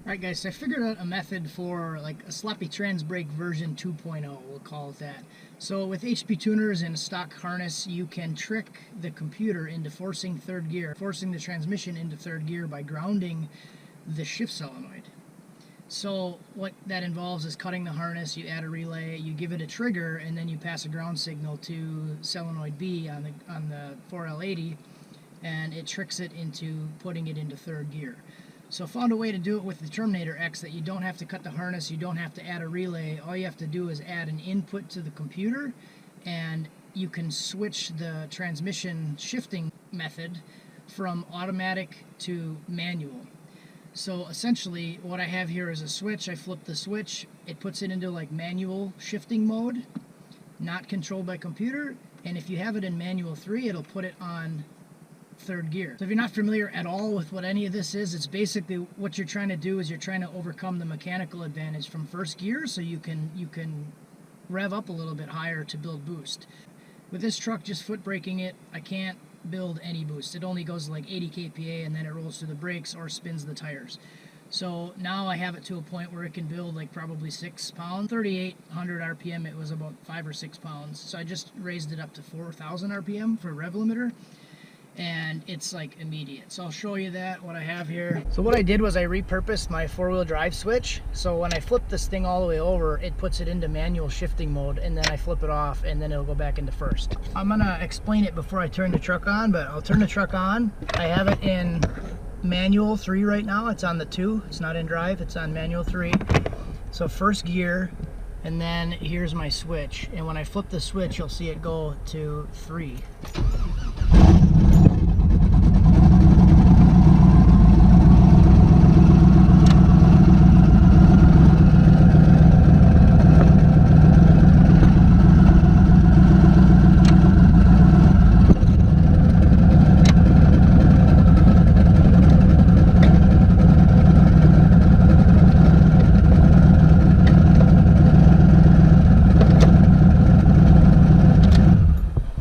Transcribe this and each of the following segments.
Alright guys, so I figured out a method for like a sloppy trans brake version 2.0, we'll call it that. So with HP tuners and a stock harness, you can trick the computer into forcing third gear, forcing the transmission into third gear by grounding the shift solenoid. So what that involves is cutting the harness, you add a relay, you give it a trigger, and then you pass a ground signal to solenoid B on the 4L80, and it tricks it into putting it into third gear. So I found a way to do it with the Terminator X that you don't have to cut the harness, you don't have to add a relay. All you have to do is add an input to the computer, and you can switch the transmission shifting method from automatic to manual. So essentially what I have here is a switch. I flip the switch, it puts it into like manual shifting mode, not controlled by computer, and if you have it in manual 3, it'll put it on third gear. So if you're not familiar at all with what any of this is, it's basically what you're trying to do is you're trying to overcome the mechanical advantage from first gear so you can rev up a little bit higher to build boost. With this truck, just foot braking it, I can't build any boost. It only goes like 80 kPa and then it rolls through the brakes or spins the tires. So now I have it to a point where it can build like probably 6 pounds. 3,800 RPM, it was about 5 or 6 pounds. So I just raised it up to 4,000 RPM for rev limiter, and it's like immediate. So I'll show you that, what I have here. So what I did was I repurposed my 4-wheel drive switch. So when I flip this thing all the way over, it puts it into manual shifting mode, and then I flip it off and then it'll go back into first. I'm gonna explain it before I turn the truck on, but I'll turn the truck on. I have it in manual 3 right now. It's on the 2, it's not in drive, it's on manual 3. So first gear, and then here's my switch. And when I flip the switch, you'll see it go to 3.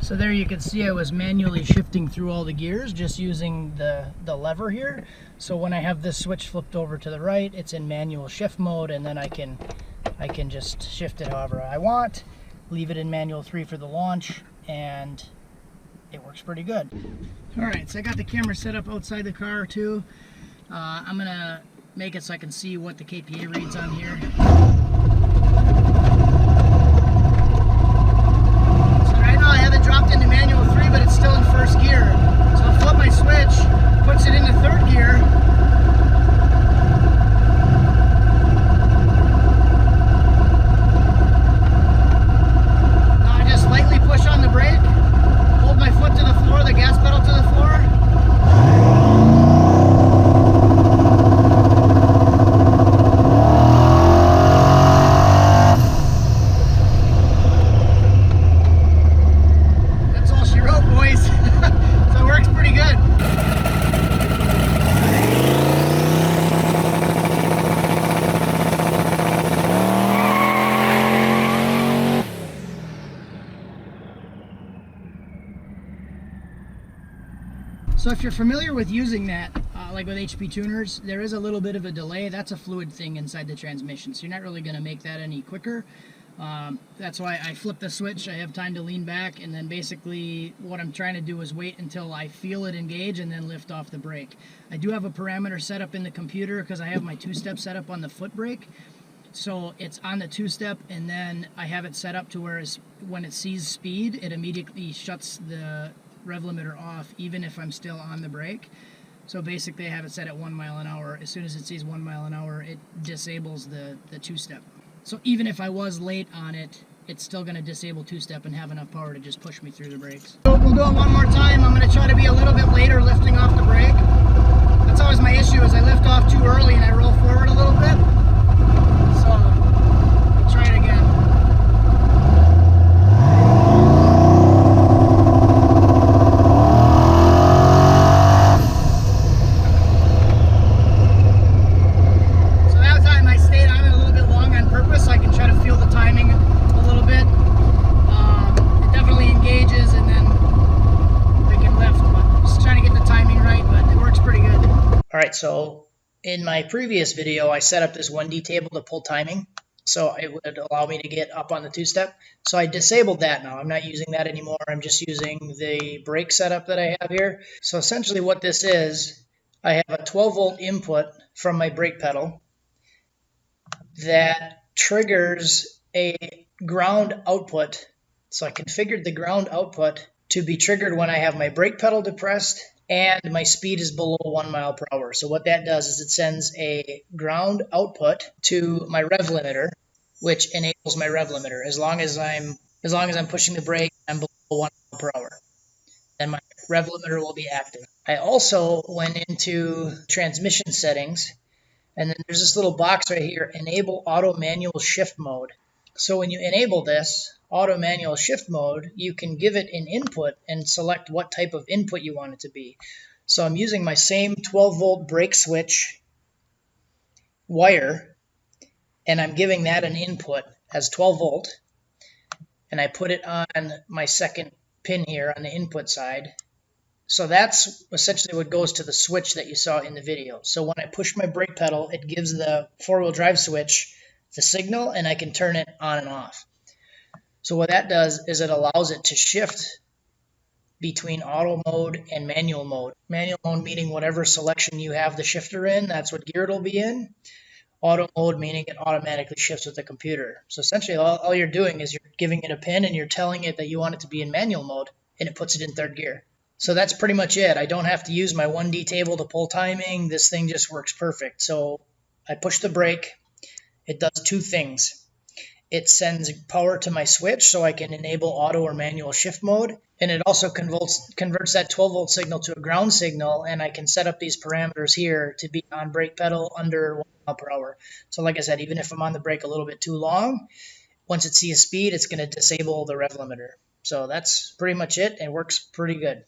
So there you can see I was manually shifting through all the gears just using the lever here. So when I have this switch flipped over to the right, it's in manual shift mode, and then I can just shift it however I want, leave it in manual 3 for the launch, and it works pretty good. Alright, so I got the camera set up outside the car too. I'm gonna make it so I can see what the kPa reads on here. Dropped into manual 3, but it's still in first gear. So I'll flip my switch, puts it into third gear. Now I just lightly push on the brake, hold my foot to the floor, the gas pedal to the floor. So if you're familiar with using that, like with HP tuners, there is a little bit of a delay. That's a fluid thing inside the transmission, so you're not really going to make that any quicker. That's why I flip the switch. I have time to lean back, and then basically what I'm trying to do is wait until I feel it engage and then lift off the brake. I do have a parameter set up in the computer because I have my 2-step set up on the foot brake. So it's on the 2-step, and then I have it set up to where when it sees speed, it immediately shuts the rev limiter off even if I'm still on the brake. So basically I have it set at 1 mile an hour. As soon as it sees 1 mile an hour, it disables the 2-step. So even if I was late on it, it's still going to disable 2-step and have enough power to just push me through the brakes. So we'll do it one more time. I'm going to try to be a little bit later lifting off the brake. That's always my issue, is I lift off too early and I roll forward a little bit. So we'll try it again. Alright, so In my previous video, I set up this 1D table to pull timing, so it would allow me to get up on the two-step. So I disabled that now. I'm not using that anymore. I'm just using the brake setup that I have here. So essentially what this is, I have a 12-volt input from my brake pedal that triggers a ground output. So I configured the ground output to be triggered when I have my brake pedal depressed and my speed is below 1 mile per hour. So what that does is it sends a ground output to my rev limiter, which enables my rev limiter. As long as I'm pushing the brake, I'm below 1 mile per hour, then my rev limiter will be active. I also went into transmission settings, and then there's this little box right here, enable auto manual shift mode. So when you enable this auto manual shift mode, you can give it an input and select what type of input you want it to be. So I'm using my same 12-volt brake switch wire, and I'm giving that an input as 12 volt, and I put it on my second pin here on the input side. So that's essentially what goes to the switch that you saw in the video. So when I push my brake pedal, it gives the four-wheel drive switch the signal, and I can turn it on and off. So what that does is it allows it to shift between auto mode and manual mode. Manual mode meaning whatever selection you have the shifter in, that's what gear it'll be in. Auto mode meaning it automatically shifts with the computer. So essentially all you're doing is you're giving it a pin and you're telling it that you want it to be in manual mode, and it puts it in third gear. So that's pretty much it. I don't have to use my 1D table to pull timing. This thing just works perfect. So I push the brake. It does two things. It sends power to my switch so I can enable auto or manual shift mode. And it also converts that 12-volt signal to a ground signal, and I can set up these parameters here to be on brake pedal under 1 mile per hour. So like I said, even if I'm on the brake a little bit too long, once it sees speed, it's going to disable the rev limiter. So that's pretty much it. It works pretty good.